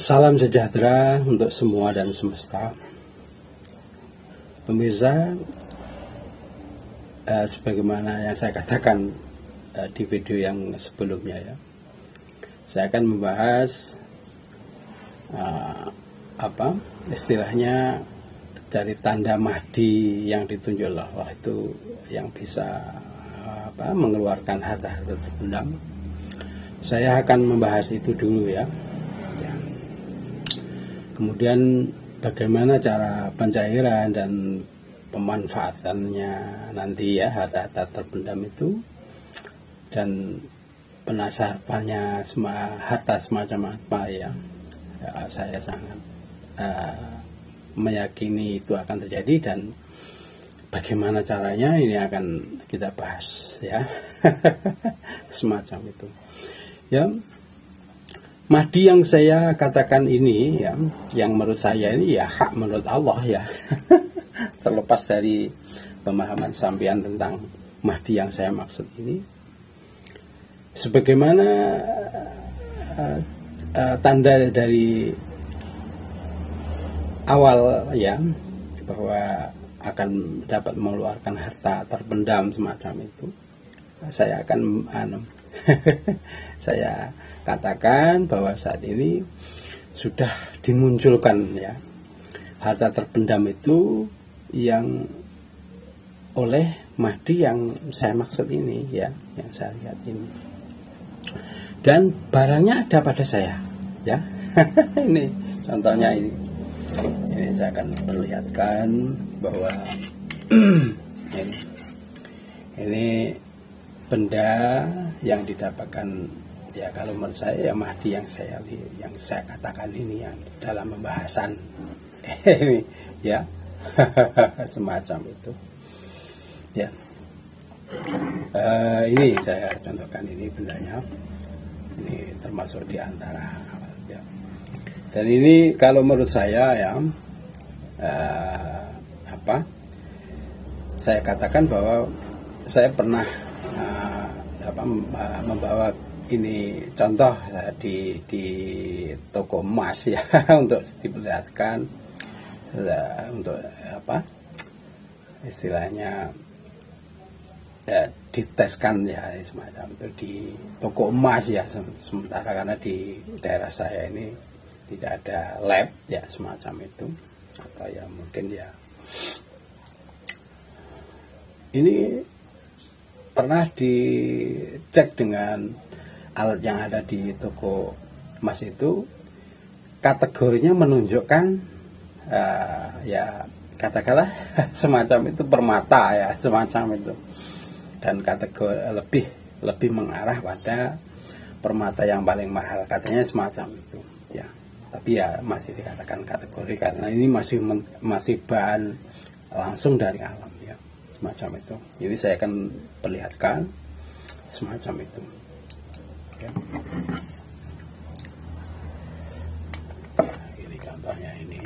Salam sejahtera untuk semua dan semesta. Pemirsa, sebagaimana yang saya katakan di video yang sebelumnya ya, saya akan membahas istilahnya dari tanda Mahdi yang ditunjuk Allah itu yang bisa mengeluarkan harta-harta terpendam. Saya akan membahas itu dulu ya. Kemudian bagaimana cara pencairan dan pemanfaatannya nanti ya harta-harta terpendam itu, dan penasarannya harta semacam apa ya, saya sangat meyakini itu akan terjadi, dan bagaimana caranya ini akan kita bahas ya. Semacam itu ya. Mahdi yang saya katakan ini ya, yang menurut saya ini ya hak menurut Allah ya. Terlepas dari pemahaman sampean tentang Mahdi yang saya maksud ini, sebagaimana tanda dari awal ya, bahwa akan dapat mengeluarkan harta terpendam semacam itu, saya akan saya katakan bahwa saat ini sudah dimunculkan ya harta terpendam itu yang oleh Mahdi yang saya maksud ini ya, yang saya lihat ini, dan barangnya ada pada saya ya. Ini contohnya ini saya akan perlihatkan bahwa ini benda yang didapatkan ya, kalau menurut saya ya Mahdi yang saya katakan ini yang dalam pembahasan ini ya. Semacam itu ya. Ini saya contohkan, ini bendanya, ini termasuk di antara ya. Dan ini kalau menurut saya ya saya katakan bahwa saya pernah membawa ini contoh di toko emas ya, untuk diperlihatkan untuk istilahnya ya, diteskan ya semacam itu di toko emas ya. Sementara karena di daerah saya ini tidak ada lab ya semacam itu, atau ya mungkin ya ini pernah dicek dengan alat yang ada di toko emas itu, kategorinya menunjukkan ya katakanlah semacam itu permata ya, semacam itu, dan kategori lebih mengarah pada permata yang paling mahal katanya, semacam itu ya. Tapi ya masih dikatakan kategori karena ini masih bahan langsung dari alam ya, semacam itu. Jadi saya akan perlihatkan semacam itu ya. Ini contohnya ini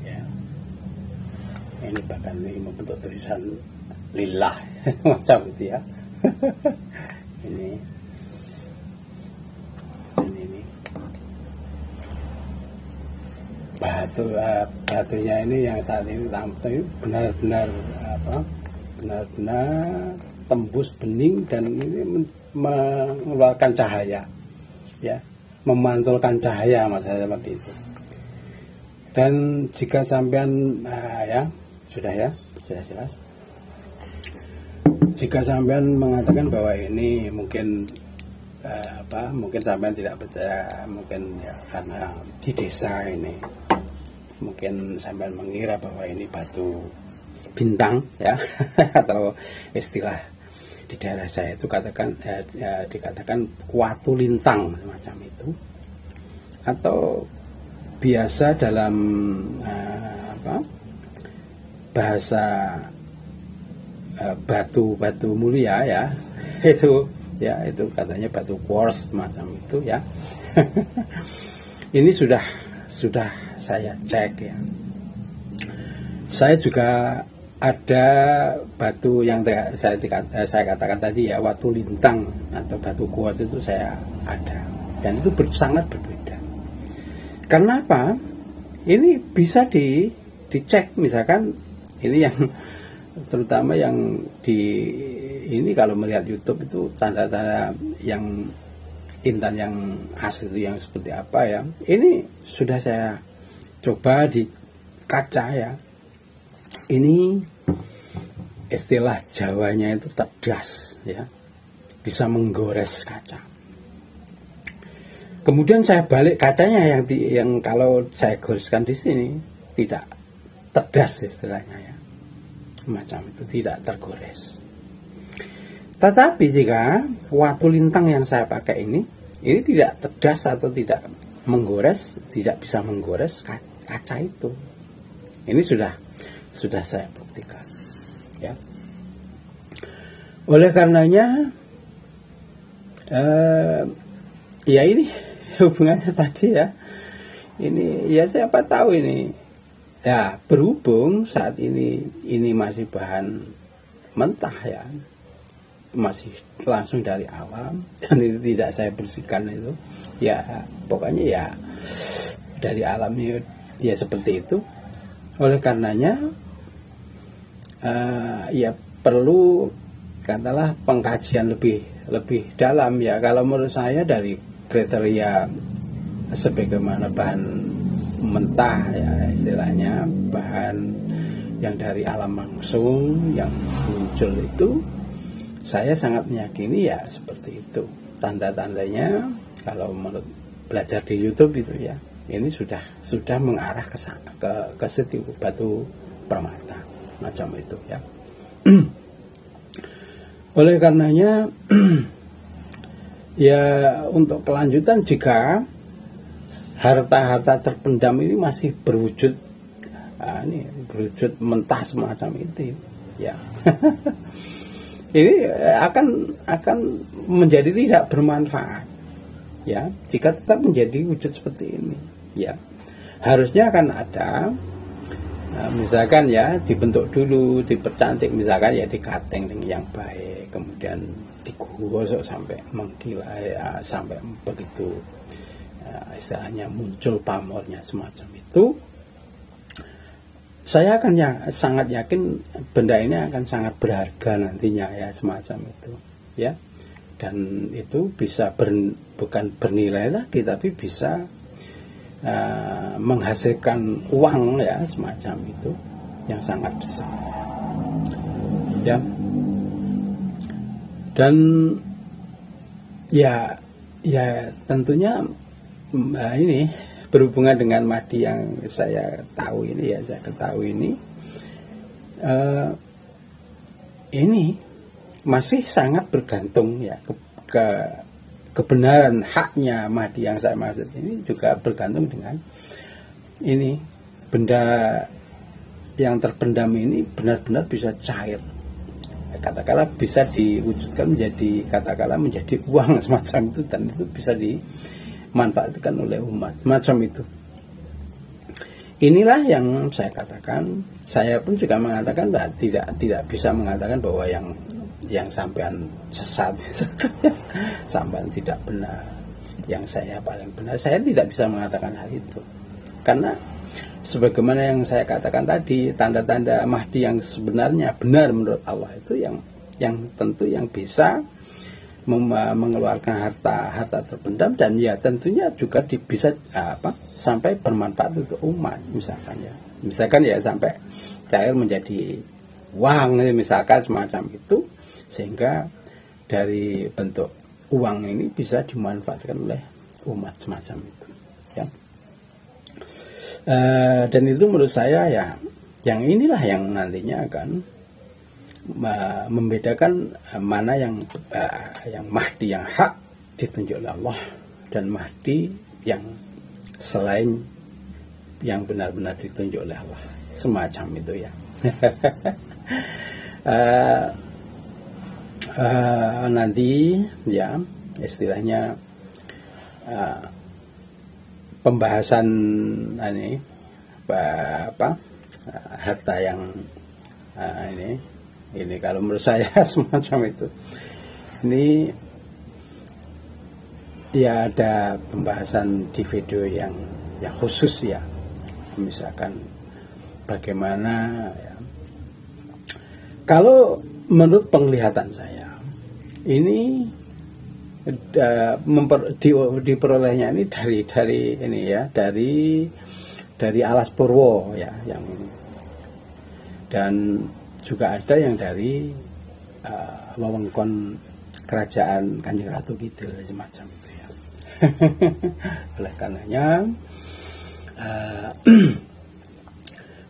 ya. Ini bahkan ini membentuk tulisan lillah macam itu ya. Ini dan ini batunya ini yang saat ini benar-benar tembus bening, dan ini mengeluarkan cahaya ya, memantulkan cahaya maksudnya seperti itu. Dan jika sampean ya sudah jelas, jika sampean mengatakan bahwa ini mungkin mungkin sampean tidak percaya, mungkin ya karena di desa ini mungkin sampean mengira bahwa ini batu bintang ya. Atau istilah di daerah saya itu dikatakan watu lintang semacam itu, atau biasa dalam bahasa batu mulia ya, itu katanya batu quartz semacam itu ya. Ini sudah saya cek ya. Saya juga ada batu yang saya katakan tadi ya, watu lintang atau batu kuas itu saya ada. dan itu sangat berbeda. Karena apa? Ini bisa dicek, misalkan ini yang terutama yang ini kalau melihat YouTube itu tanda-tanda yang intan yang asli itu yang seperti apa ya. Ini sudah saya coba di kaca ya. Ini istilah Jawanya itu tegas ya. Bisa menggores kaca. Kemudian saya balik kacanya yang kalau saya goreskan di sini tidak tegas istilahnya ya. Macam itu tidak tergores. Tetapi jika watu lintang yang saya pakai ini tidak tegas atau tidak menggores, tidak bisa menggores kaca itu. Ini sudah saya buktikan. Ya. Oleh karenanya, ya ini hubungannya tadi ya. Ini ya siapa tahu ini. Ya berhubung saat ini masih bahan mentah ya. Masih langsung dari alam dan itu tidak saya bersihkan itu ya pokoknya ya dari alamnya ya seperti itu. Oleh karenanya ya perlu katalah pengkajian lebih dalam ya. Kalau menurut saya dari kriteria sebagaimana bahan mentah ya istilahnya, bahan yang dari alam langsung yang muncul itu, saya sangat meyakini ya seperti itu. Tanda-tandanya kalau menurut belajar di YouTube itu ya, ini sudah mengarah ke situ batu permata macam itu ya. Oleh karenanya ya untuk kelanjutan jika harta-harta terpendam ini masih berwujud berwujud mentah semacam itu ya. Ini akan menjadi tidak bermanfaat ya jika tetap menjadi wujud seperti ini ya. Harusnya akan ada misalkan ya dibentuk dulu, dipercantik, misalkan ya dikating dengan yang baik, kemudian digosok sampai mengkilai ya, sampai begitu istilahnya muncul pamornya semacam itu. Saya akan sangat yakin benda ini akan sangat berharga nantinya ya semacam itu ya. Dan itu bisa bukan bernilai lagi tapi bisa menghasilkan uang ya semacam itu yang sangat besar ya. Dan ya tentunya ini berhubungan dengan Mahdi yang saya tahu ini ya, saya ketahui ini masih sangat bergantung ya ke kebenaran haknya Mahdi yang saya maksud ini juga bergantung dengan ini benda yang terpendam ini benar-benar bisa cair, katakanlah bisa diwujudkan menjadi uang semacam itu, dan itu bisa dimanfaatkan oleh umat macam itu. Inilah yang saya katakan. Saya pun juga mengatakan tidak bisa mengatakan bahwa yang sampean sesat, sampean tidak benar, yang saya paling benar. Saya tidak bisa mengatakan hal itu, karena sebagaimana yang saya katakan tadi, tanda-tanda Mahdi yang sebenarnya benar menurut Allah itu yang tentu yang bisa mengeluarkan harta terpendam, dan ya tentunya juga bisa sampai bermanfaat untuk umat, misalkan ya sampai cair menjadi uang misalkan semacam itu, sehingga dari bentuk uang ini bisa dimanfaatkan oleh umat semacam itu ya. Dan itu menurut saya ya yang inilah yang nantinya akan membedakan mana yang Mahdi yang hak ditunjuk oleh Allah dan Mahdi yang selain yang benar-benar ditunjuk oleh Allah semacam itu ya. Nanti ya istilahnya pembahasan ini harta yang ini kalau menurut saya semacam itu. Ini ya ada pembahasan di video yang khusus ya, misalkan bagaimana ya. Kalau menurut penglihatan saya ini diperolehnya ini dari ini ya, dari Alas Purwo ya, yang dan juga ada yang dari wewengkon kerajaan Kanjeng Ratu Kidul semacam itu ya. Oleh karenanya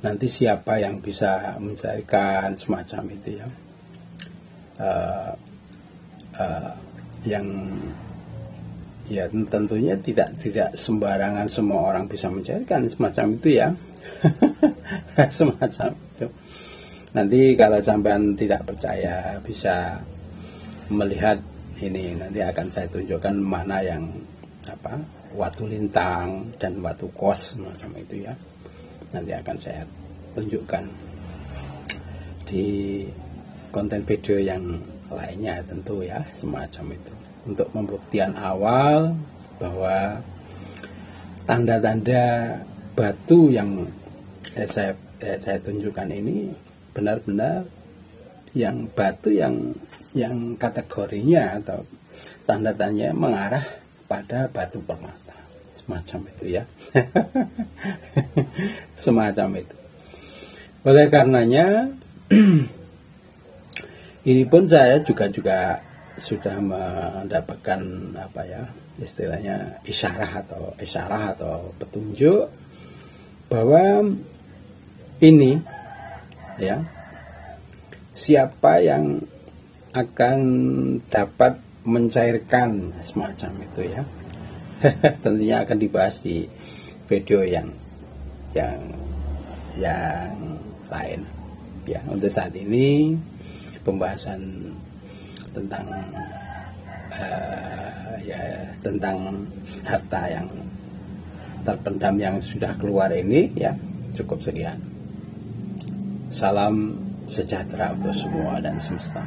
nanti siapa yang bisa mencarikan semacam itu ya, yang ya tentunya tidak sembarangan semua orang bisa mencarikan semacam itu ya. Semacam itu. Nanti kalau sampean tidak percaya bisa melihat ini, nanti akan saya tunjukkan mana yang watu lintang dan watu kos macam itu ya. Nanti akan saya tunjukkan di konten video yang lainnya tentu ya, semacam itu, untuk pembuktian awal bahwa tanda-tanda batu yang saya tunjukkan ini benar-benar yang batu yang kategorinya atau tanda-tandanya mengarah pada batu permata semacam itu ya. Semacam itu. Oleh karenanya ini pun saya juga sudah mendapatkan istilahnya isyarah atau petunjuk bahwa ini ya, siapa yang akan dapat mencairkan semacam itu ya. Tentunya akan dibahas di video yang lain ya. Untuk saat ini pembahasan tentang tentang harta yang terpendam yang sudah keluar ini ya cukup sekian. Salam sejahtera untuk semua dan semesta.